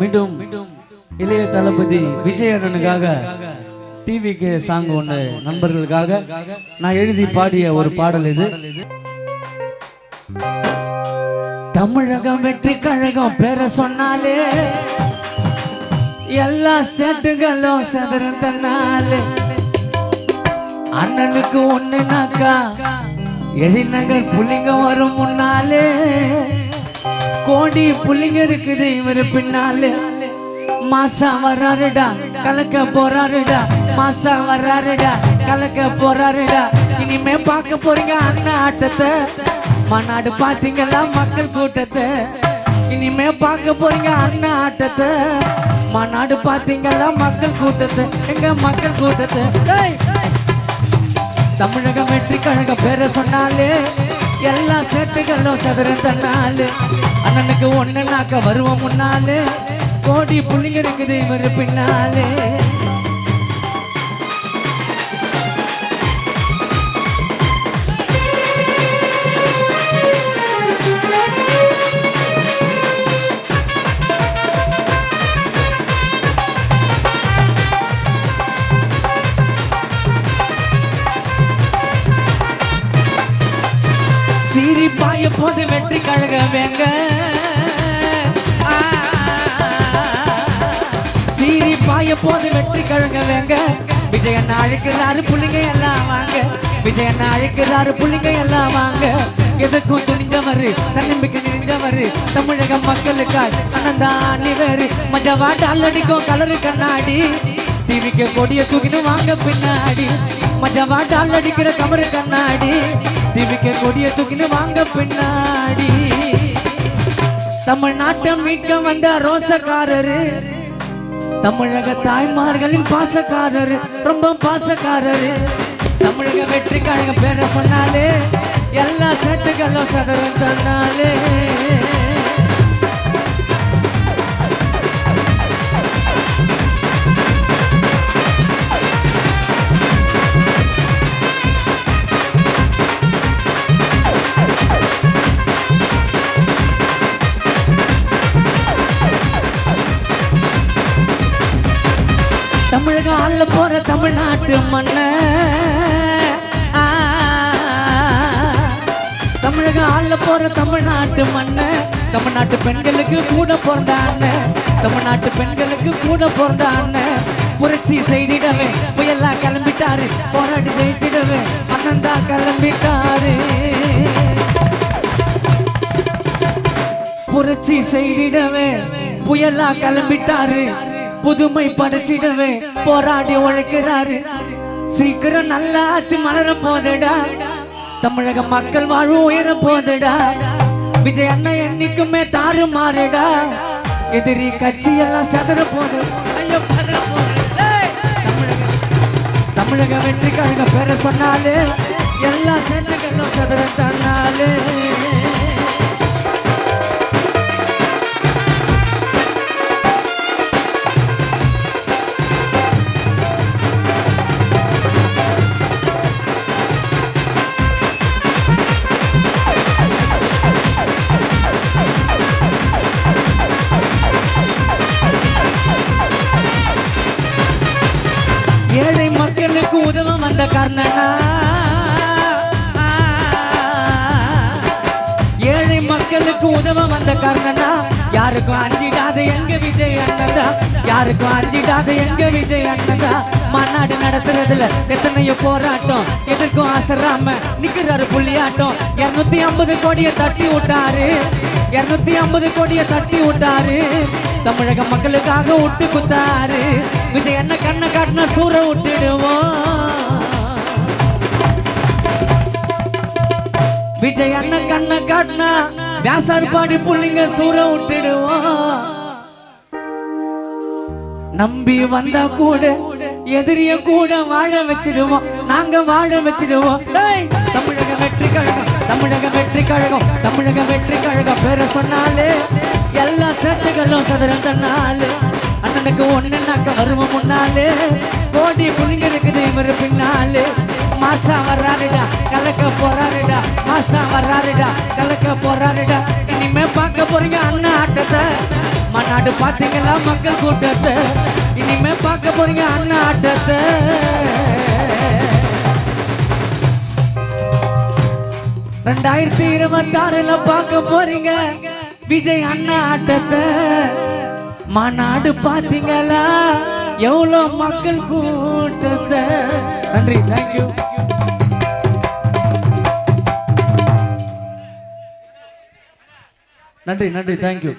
மீண்டும் இளைய தளபதி விஜய் அண்ணனுக்காக டிவிக்கு சாங் ஒன்று நண்பர்களுக்காக நான் எழுதி பாடிய ஒரு பாடல் இது. தமிழகம் வெற்றி கழகம் பேர சொன்னாலே எல்லா ஸ்டேட்டுகளும் சதுரந்தனாலே அண்ணனுக்கு ஒண்ணுனாக்கா எழிநகர் புள்ளிங்க வரும் முன்னாலே கோடி புள்ளிங்க இருக்குது இவரு பின்னாலே. மாசா வர்றாருடா கலக்க போறாருடா, மாசா வர்றாருடா கலக்க போறாருடா. இனிமே பார்க்க போறீங்க அண்ணா ஆட்டத்தை, மாநாடு பாத்தீங்களா மக்கள் கூட்டத்தை. இனிமே பார்க்க போறீங்க அண்ணா ஆட்டத்தை, மாநாடு பாத்தீங்களா மக்கள் கூட்டத்தை, எங்க மக்கள் கூட்டத்தை. தமிழகம் வெற்றி கழக பேர சொன்னாலே எல்லா சேட்டுகளும் சதுரந்தனாலே அண்ணனுக்கு ஒண்ணுனாக்க வருவோம் முன்னாலே கோடி புள்ளிங்க இருக்குது இவரு பின்னாலே. சீரி பாய போது வெற்றி கழக வேங்க, சீரி பாய போது வெற்றி கழக வேங்க. விஜயண்ணா அழைக்கிறாரு புள்ளிங்க எல்லாம் வாங்க, விஜயண்ணா அழைக்கிறாரு புள்ளிங்க எல்லாம் வாங்க. எதுக்கும் துணிஞ்சவரு தன்னம்பிக்கை நிறைஞ்சவரு தமிழக மக்களுக்காய் அனந்தானி வேறு மஜவாட்ட அல்லடிக்கும் கலரு கண்ணாடி. டிவிக்கு கொடிய தூக்கினு வாங்க பின்னாடி, மஜவாட்ட அல்லடிக்கிற கமரு கண்ணாடி. டிவிக்கு கொடிய தூக்கினு வாங்க பின்னாடி. தமிழ்நாட்டை மீட்க வந்த ரோசக்காரரு, தமிழக தாய்மார்களின் பாசக்காரரு, ரொம்ப பாசக்காரரு. தமிழக வெற்றி கழக பேர சொன்னாலே எல்லா சேட்டுகளும் சதுரந்தனாலே. தமிழக ஆள போற தமிழ்நாட்டு மண்ண, தமிழக ஆள போற தமிழ்நாட்டு மண்ண. தமிழ்நாட்டு பெண்களுக்கு கூட பிறந்தான, தமிழ்நாட்டு பெண்களுக்கு கூட பிறந்தான. புரட்சி செய்திடவே புயலா கிளம்பிட்டாரு, போராடி ஜெயித்திடவே அண்ணந்தா கிளம்பிட்டாரு. புரட்சி செய்திடவே புயலா கிளம்பிட்டாரு, புதுமை படைச்சிடவே போராடி உழைக்கிறாரு. சீக்கிரம் நல்லா ஆச்சு மலர போதடா, தமிழக மக்கள் வாழ்வு உயர போதடா. விஜய் அண்ணன் என்னைக்குமே தாறு மாறுடா, எதிரி கட்சி எல்லாம் சதற போது. தமிழக வெற்றி கழக பேர சொன்னாலே எல்லா சேட்டுகளும் சதற தன்னாலே. ஏழை மக்களுக்கு உதவ வந்த கர்ணனா, ஏழை மக்களுக்கு உதவ வந்த கர்ணனா. யாருக்கும் அஞ்சிடாத எங்க விஜய் அண்ணதா, யாருக்கும் அஞ்சிடாத எங்க விஜய் அண்ணதா. மாநாடு நடத்துறதுல எத்தனையோ போராட்டம், எதற்கும் அசராம நிக்கிறாரு புள்ளியாட்டம். 250 கோடியை தட்டி விட்டாரு, 250 கோடியை தட்டி விட்டாரு. தமிழக மக்களுக்காக விட்டு குத்தாரு. விஜய் என்ன கண்ணை காட்டினா சூற விட்டுடுவோம், விஜய் அண்ணன் கண்ணை காட்டினா வியாசார் பாடி புள்ளிங்க சூற விட்டுடுவோம். நம்பி வந்தா கூட எதிரிய கூட வாழ வச்சிடுவோம், நாங்க வாழ வச்சிடுவோம். தமிழக வெற்றி கழகம், தமிழக வெற்றி கழகம், தமிழக வெற்றி கழகம் பேர சொன்னாலே எல்லா சேட்டுகளும் சதுரந்தனாலே. அண்ணனுக்கு ஒண்ணுனாக்க வருவோம் முன்னாலே கோடி புள்ளிங்க இருக்குது இவரு பின்னாலே. மாசா வர்றாருடா கலக்க போறாருடா, மாசா வர்றாருடா கலக்க போறாருடா. இனிமே பார்க்க போறீங்க அண்ணா ஆட்டத்தை, மாநாடு பாத்தீங்களா மக்கள் கூட்டத்தை, இனிமே பார்க்க போறீங்க அண்ணா ஆட்டத்தை. 2026 பார்க்க போறீங்க விஜய் அண்ணா ஆட்டத்தை. மாநாடு பாத்தீங்களா எவ்வளவு மக்கள் கூட்டத்தை. நன்றி, தேங்க்யூ. நன்றி, தேங்க்யூ.